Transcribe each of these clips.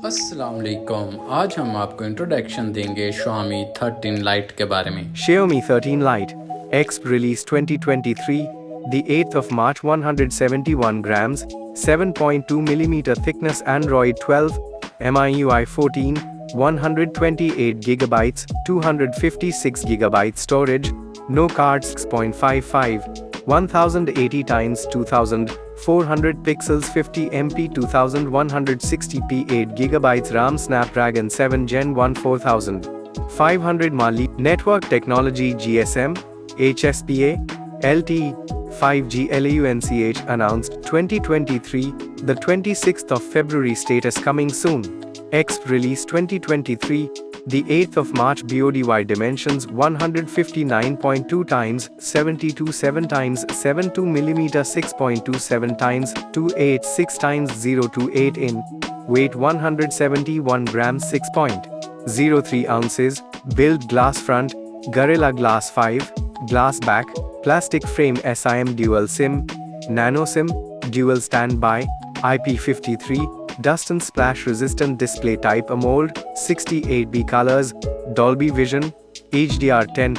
अस्सलाम वालेकुम। आज हम आपको इंट्रोडक्शन देंगे Xiaomi 13 Lite के बारे में। Xiaomi 13 Lite X release 2023, the 8th of March, 171 grams, 7.2 mm thickness, Android 12, MIUI 14, 128 gigabytes, 256 gigabytes storage, no cards, 6.55, 1080 times 2000, 400 pixels, 50 MP, 2160p, 8 gigabytes RAM, Snapdragon 7 Gen 1, 4500 mAh, network technology GSM, HSPA, LTE, 5G LAUNCH announced 2023, the 26th of February, status coming soon. X release 2023, the 8th of March, BODY dimensions 159.2 times 72.7 times 72 mm, 6.27 times 286 times 028 in, weight 171 grams, 6.03 ounces, build glass front, Gorilla Glass 5, glass back, plastic frame, SIM dual SIM, nano SIM, dual standby, IP53, dust and splash resistant display, type AMOLED, 68B colors, Dolby Vision, HDR10+,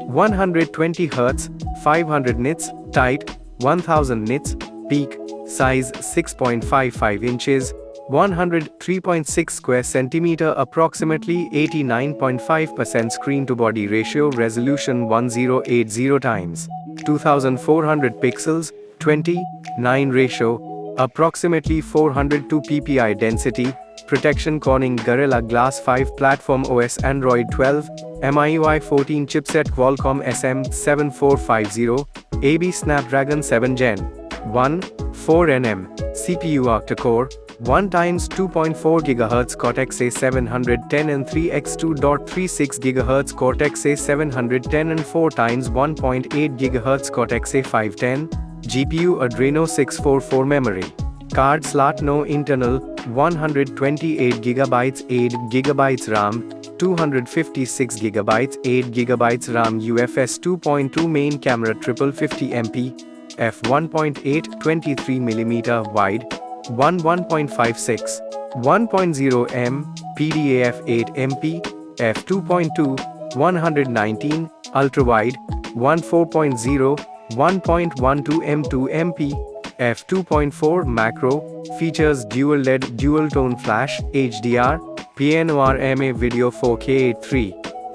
120Hz, 500 nits, tight, 1000 nits, peak, size 6.55 inches, 103.6 square centimeter, approximately 89.5% screen to body ratio, resolution 1080 times 2400 pixels, 29 ratio, approximately 402 ppi density, protection, Corning Gorilla Glass 5, platform OS Android 12, MIUI 14, chipset Qualcomm SM7450, AB Snapdragon 7 Gen 1, 4nm, CPU octa-core, 1 times 2.4 GHz Cortex-A710 and 3x2.36 GHz Cortex-A710 and 4 times 1.8 GHz Cortex-A510, GPU Adreno 644, memory card slot no internal, 128 GB, 8 GB RAM, 256 GB, 8 GB RAM, UFS 2.2, main camera, triple 50 MP, f1.8, 23 mm wide, 1.56, 1.0 m, PDAF 8 MP, f2.2, 119, ultra wide, 14.0, 1.12 m2 MP, f2.4, macro, features dual LED, dual tone flash, HDR, PNORMA video, 4K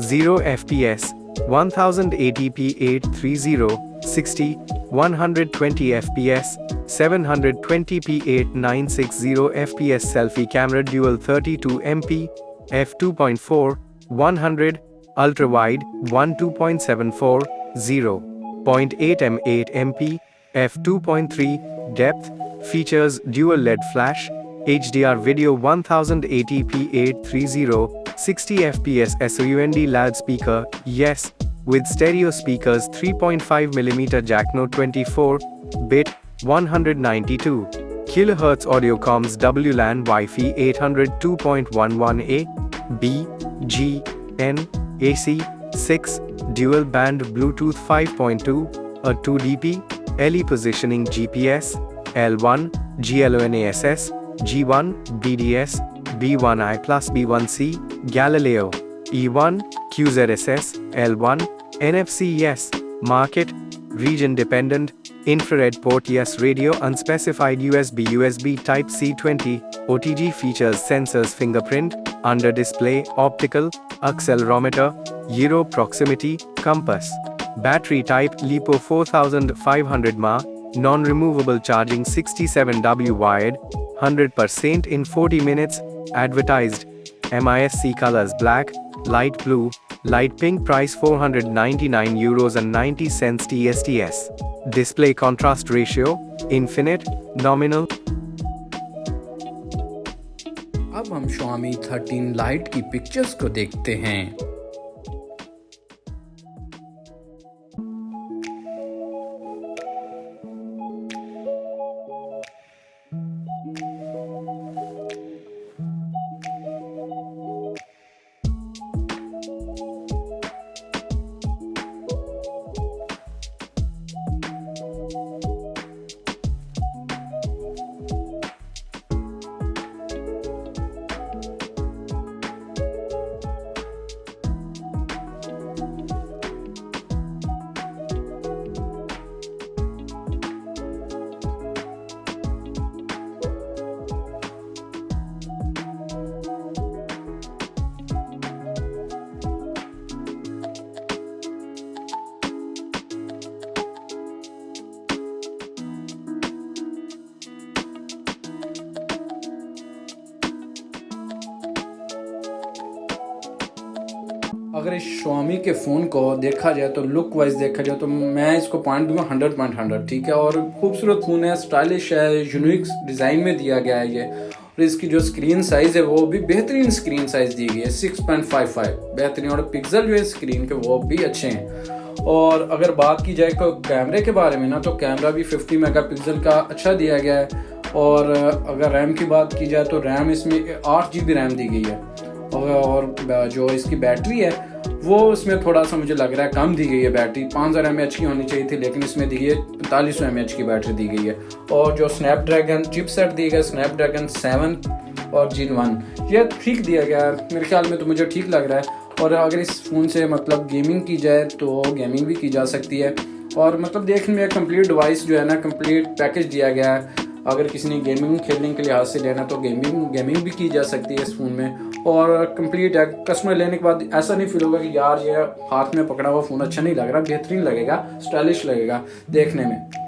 830 fps, 1080p 830, 60, 120 fps, 720p 8960 fps, selfie camera, dual 32 MP, f2.4, 100, ultra wide, 12.74, 0.8 m 8 MP, f2.3, depth, features dual LED flash, HDR video, 1080p 830, 60 fps, SOUND loudspeaker, yes, with stereo speakers, 3.5mm jack, no 24-bit, 192 kHz audio comms, WLAN Wi-Fi 802.11a, B, G, N, AC, 6, dual band Bluetooth 5.2, a 2dp, LE positioning, GPS, L1, GLONASS, G1, BDS, B1I plus B1C, Galileo, E1, QZSS, L1, NFC yes, market, region dependent, infrared port yes, radio unspecified, USB Type-C 20, OTG features, sensors, fingerprint, under display, optical, accelerometer, gyro, proximity, compass. Battery type LiPo 4500 mAh, non-removable charging, 67W wired, 100% in 40 minutes, advertised. MISC colors black, light blue, light pink, price €499.90 TSTS. Display contrast ratio, infinite, nominal. अब हम Xiaomi 13 Lite की pictures को देखते हैं। अगर इस Xiaomi के phone को देखा जाए तो लुक वाइज देखा जाए तो मैं इसको पॉइंट दूंगा 100/100, ठीक है। और खूबसूरत फ़ोन है, स्टाइलिश है, यूनिक डिज़ाइन में दिया गया है ये। और इसकी जो स्क्रीन साइज़ है वो भी बेहतरीन स्क्रीन साइज़ दी गई है, 6.55 बेहतरीन। और पिक्सल जो है स्क्रीन के वो भी अच्छे हैं। और अगर बात की जाए तो कैमरे के बारे में ना, तो कैमरा भी 50 मेगापिक्सल का अच्छा दिया गया है। और अगर रैम की बात की जाए तो रैम इसमें 8 GB रैम दी गई है। और जो इसकी बैटरी है वो इसमें थोड़ा सा मुझे लग रहा है कम दी गई है बैटरी, 5000 mAh की होनी चाहिए थी, लेकिन इसमें दी गई है 4500 mAh की बैटरी दी गई है। और जो स्नैपड्रैगन चिपसेट दी गई, स्नैपड्रैगन 7 और Gen 1, ये ठीक दिया गया है मेरे ख्याल में, तो मुझे ठीक लग रहा है। और अगर इस फ़ोन से मतलब गेमिंग की जाए तो गेमिंग भी की जा सकती है। और मतलब देखने में कंप्लीट डिवाइस जो है ना, कंप्लीट पैकेज दिया गया है। अगर किसी ने गेमिंग खेलने के लिहाज से लेना तो गेमिंग भी की जा सकती है इस फ़ोन में। और कंप्लीट है, कस्टमर लेने के बाद ऐसा नहीं फील होगा कि यार ये हाथ में पकड़ा हुआ फ़ोन अच्छा नहीं लग रहा, बेहतरीन लगेगा, स्टाइलिश लगेगा देखने में।